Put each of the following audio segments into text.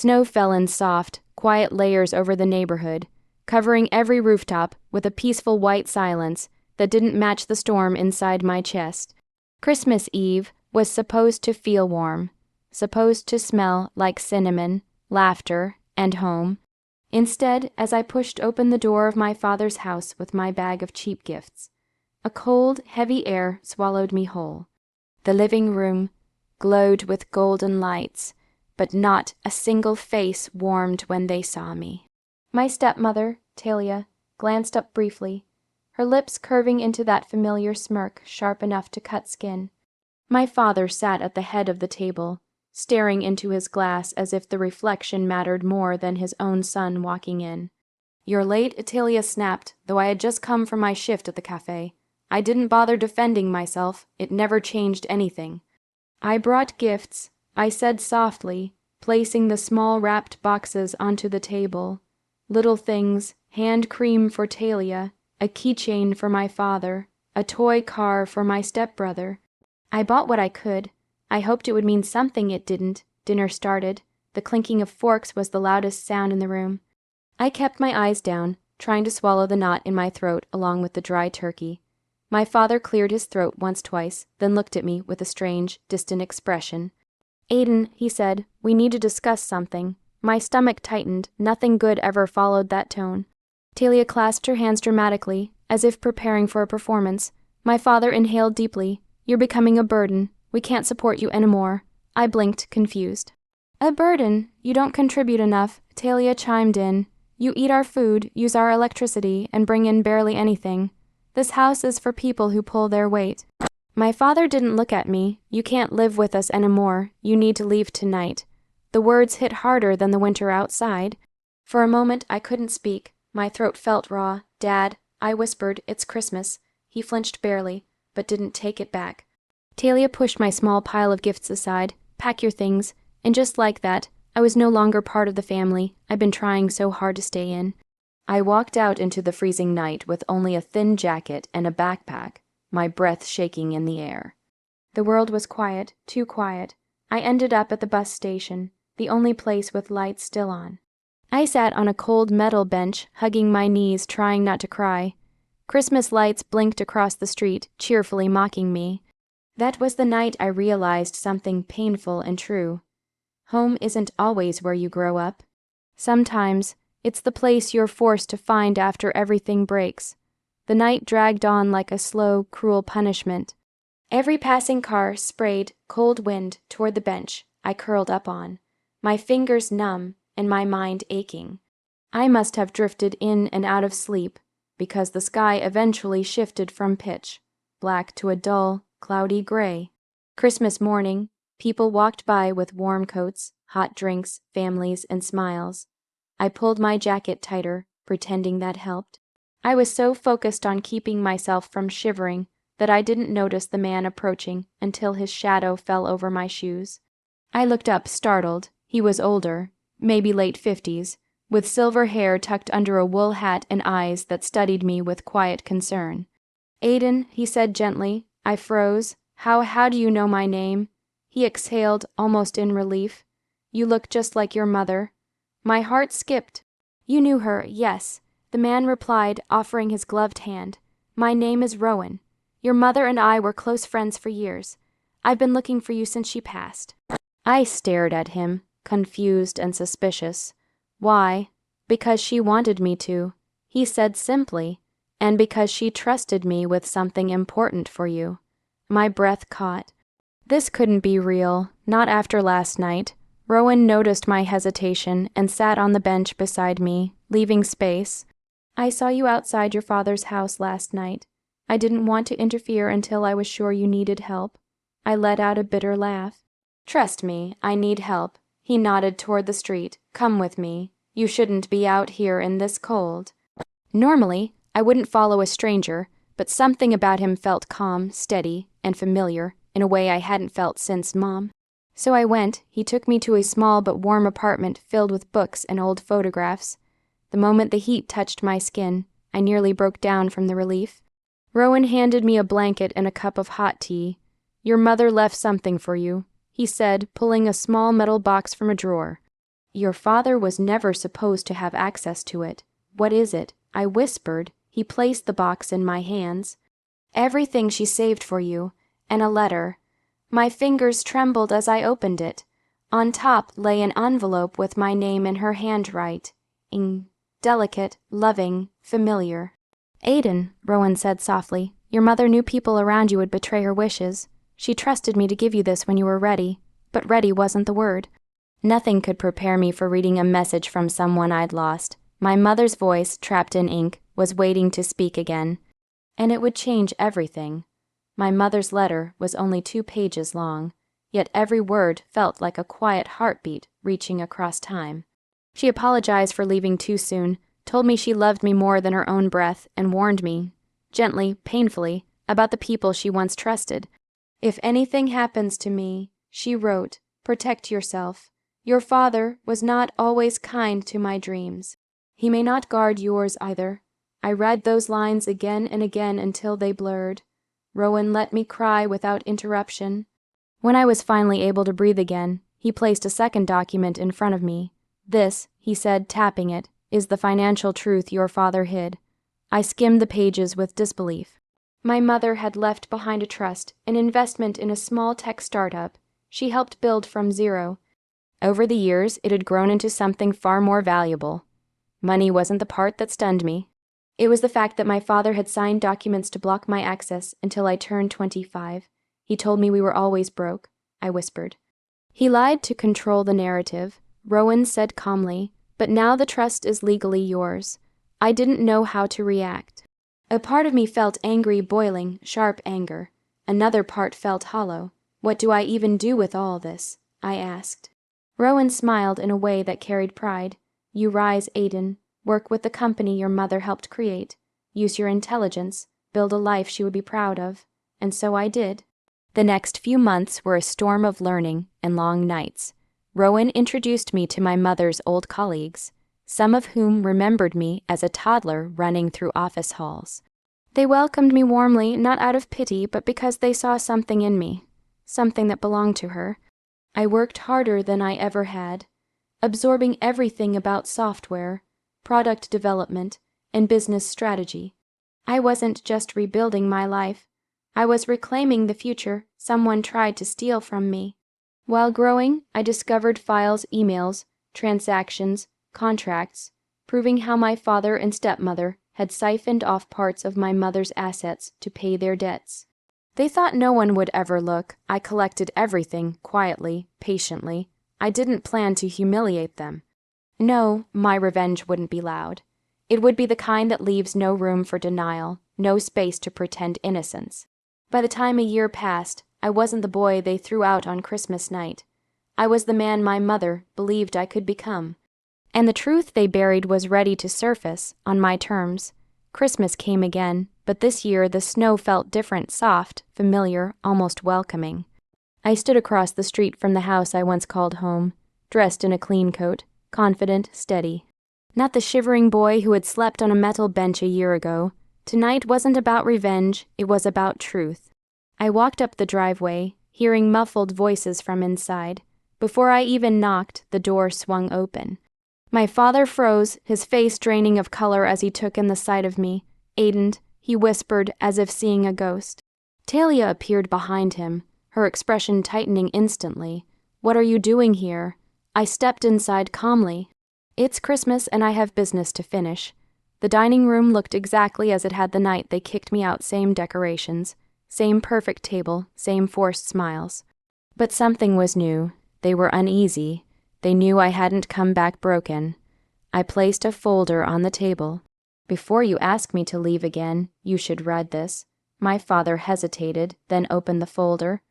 Snow fell in soft, quiet layers over the neighborhood, covering every rooftop with a peaceful white silence that didn't match the storm inside my chest. Christmas Eve was supposed to feel warm, supposed to smell like cinnamon, laughter, and home. Instead, as I pushed open the door of my father's house with my bag of cheap gifts, a cold, heavy air swallowed me whole. The living room glowed with golden lights, but not a single face warmed when they saw me. My stepmother, Talia, glanced up briefly, her lips curving into that familiar smirk sharp enough to cut skin. My father sat at the head of the table, staring into his glass as if the reflection mattered more than his own son walking in. "You're late," Talia snapped, though I had just come from my shift at the cafe. I didn't bother defending myself. It never changed anything. "I brought gifts," I said softly, placing the small wrapped boxes onto the table. Little things, hand cream for Talia, a keychain for my father, a toy car for my stepbrother. I bought what I could. I hoped it would mean something. It didn't. Dinner started. The clinking of forks was the loudest sound in the room. I kept my eyes down, trying to swallow the knot in my throat along with the dry turkey. My father cleared his throat once-twice, then looked at me with a strange, distant expression. "Aiden," he said, "we need to discuss something." My stomach tightened. Nothing good ever followed that tone. Talia clasped her hands dramatically, as if preparing for a performance. My father inhaled deeply. "You're becoming a burden. We can't support you anymore." I blinked, confused. "A burden? You don't contribute enough," Talia chimed in. "You eat our food, use our electricity, and bring in barely anything. This house is for people who pull their weight." My father didn't look at me. "You can't live with us anymore. You need to leave tonight." The words hit harder than the winter outside. For a moment, I couldn't speak. My throat felt raw. "Dad," I whispered, "it's Christmas." He flinched barely, but didn't take it back. Talia pushed my small pile of gifts aside. "Pack your things." And just like that, I was no longer part of the family I'd been trying so hard to stay in. I walked out into the freezing night with only a thin jacket and a backpack, my breath shaking in the air. The world was quiet, too quiet. I ended up at the bus station, the only place with lights still on. I sat on a cold metal bench, hugging my knees, trying not to cry. Christmas lights blinked across the street, cheerfully mocking me. That was the night I realized something painful and true. Home isn't always where you grow up. Sometimes it's the place you're forced to find after everything breaks. The night dragged on like a slow, cruel punishment. Every passing car sprayed cold wind toward the bench I curled up on, my fingers numb and my mind aching. I must have drifted in and out of sleep, because the sky eventually shifted from pitch black to a dull, cloudy gray. Christmas morning, people walked by with warm coats, hot drinks, families, and smiles. I pulled my jacket tighter, pretending that helped. I was so focused on keeping myself from shivering that I didn't notice the man approaching until his shadow fell over my shoes. I looked up, startled. He was older, maybe late 50s, with silver hair tucked under a wool hat and eyes that studied me with quiet concern. "Aiden," he said gently. I froze. How do you know my name?" He exhaled, almost in relief. "You look just like your mother." My heart skipped. "You knew her, yes," the man replied, offering his gloved hand. "My name is Rowan. Your mother and I were close friends for years. I've been looking for you since she passed." I stared at him, confused and suspicious. "Why?" "Because she wanted me to," he said simply, "and because she trusted me with something important for you." My breath caught. This couldn't be real, not after last night. Rowan noticed my hesitation and sat on the bench beside me, leaving space. "I saw you outside your father's house last night. I didn't want to interfere until I was sure you needed help." I let out a bitter laugh. "Trust me, I need help." He nodded toward the street. "Come with me. You shouldn't be out here in this cold." Normally, I wouldn't follow a stranger, but something about him felt calm, steady, and familiar, in a way I hadn't felt since Mom. So I went. He took me to a small but warm apartment filled with books and old photographs. The moment the heat touched my skin, I nearly broke down from the relief. Rowan handed me a blanket and a cup of hot tea. "Your mother left something for you," he said, pulling a small metal box from a drawer. Your father was never supposed to have access to it. What is it? I whispered. He placed the box in my hands. Everything she saved for you, and a letter. My fingers trembled as I opened it. On top lay an envelope with my name in her handwriting. Delicate, loving, familiar. Aiden, Rowan said softly, your mother knew people around you would betray her wishes. She trusted me to give you this when you were ready, but ready wasn't the word. Nothing could prepare me for reading a message from someone I'd lost. My mother's voice, trapped in ink, was waiting to speak again. And it would change everything. My mother's letter was only 2 pages long, yet every word felt like a quiet heartbeat reaching across time. She apologized for leaving too soon, told me she loved me more than her own breath, and warned me, gently, painfully, about the people she once trusted. If anything happens to me, she wrote, protect yourself. Your father was not always kind to my dreams. He may not guard yours either. I read those lines again and again until they blurred. Rowan let me cry without interruption. When I was finally able to breathe again, he placed a second document in front of me. This, he said, tapping it, is the financial truth your father hid. I skimmed the pages with disbelief. My mother had left behind a trust, an investment in a small tech startup. She helped build from zero. Over the years, it had grown into something far more valuable. Money wasn't the part that stunned me. It was the fact that my father had signed documents to block my access until I turned 25. He told me we were always broke, I whispered. He lied to control the narrative, Rowan said calmly, but now the trust is legally yours. I didn't know how to react. A part of me felt angry boiling, sharp anger. Another part felt hollow. What do I even do with all this? I asked. Rowan smiled in a way that carried pride. You rise, Aiden. Work with the company your mother helped create. Use your intelligence. Build a life she would be proud of. And so I did. The next few months were a storm of learning and long nights. Rowan introduced me to my mother's old colleagues, some of whom remembered me as a toddler running through office halls. They welcomed me warmly, not out of pity, but because they saw something in me, something that belonged to her. I worked harder than I ever had, absorbing everything about software, product development, and business strategy. I wasn't just rebuilding my life. I was reclaiming the future someone tried to steal from me. While growing, I discovered files, emails, transactions, contracts, proving how my father and stepmother had siphoned off parts of my mother's assets to pay their debts. They thought no one would ever look. I collected everything, quietly, patiently. I didn't plan to humiliate them. No, my revenge wouldn't be loud. It would be the kind that leaves no room for denial, no space to pretend innocence. By the time a year passed, I wasn't the boy they threw out on Christmas night. I was the man my mother believed I could become. And the truth they buried was ready to surface, on my terms. Christmas came again, but this year the snow felt different, soft, familiar, almost welcoming. I stood across the street from the house I once called home, dressed in a clean coat, confident, steady. Not the shivering boy who had slept on a metal bench a year ago. Tonight wasn't about revenge, it was about truth. I walked up the driveway, hearing muffled voices from inside. Before I even knocked, the door swung open. My father froze, his face draining of color as he took in the sight of me. Aiden, he whispered, as if seeing a ghost. Talia appeared behind him, her expression tightening instantly. What are you doing here? I stepped inside calmly. It's Christmas and I have business to finish. The dining room looked exactly as it had the night they kicked me out, same decorations, same perfect table, same forced smiles. But something was new. They were uneasy. They knew I hadn't come back broken. I placed a folder on the table. Before you ask me to leave again, you should read this. My father hesitated, then opened the folder.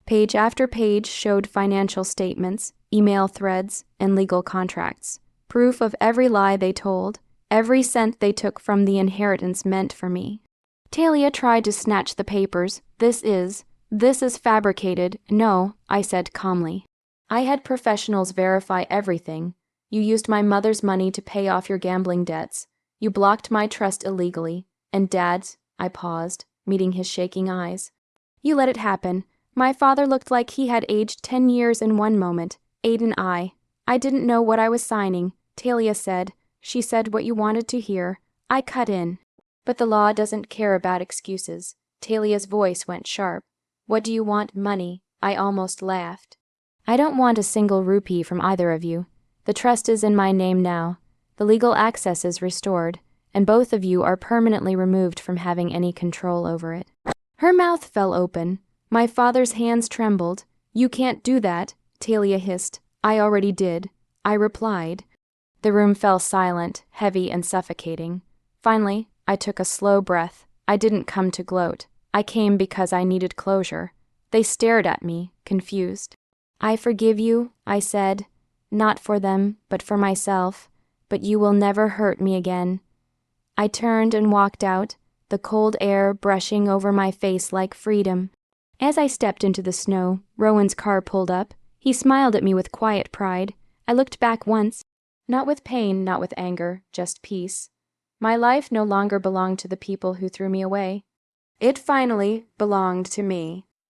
Page after page showed financial statements, email threads, and legal contracts. Proof of every lie they told, every cent they took from the inheritance meant for me. Talia tried to snatch the papers. This is fabricated. No, I said calmly. I had professionals verify everything. You used my mother's money to pay off your gambling debts. You blocked my trust illegally. And Dad's, I paused, meeting his shaking eyes. You let it happen. My father looked like he had aged 10 years in one moment. Aiden, I didn't know what I was signing, Talia said. She said what you wanted to hear. I cut in. But the law doesn't care about excuses. Talia's voice went sharp. What do you want? Money? I almost laughed. I don't want a single rupee from either of you. The trust is in my name now. The legal access is restored, and both of you are permanently removed from having any control over it. Her mouth fell open. My father's hands trembled. You can't do that, Talia hissed. I already did. I replied. The room fell silent, heavy and suffocating. Finally, I took a slow breath. I didn't come to gloat. I came because I needed closure. They stared at me, confused. I forgive you, I said. Not for them, but for myself. But you will never hurt me again. I turned and walked out, the cold air brushing over my face like freedom. As I stepped into the snow, Rowan's car pulled up. He smiled at me with quiet pride. I looked back once. Not with pain, not with anger, just peace. My life no longer belonged to the people who threw me away. It finally belonged to me.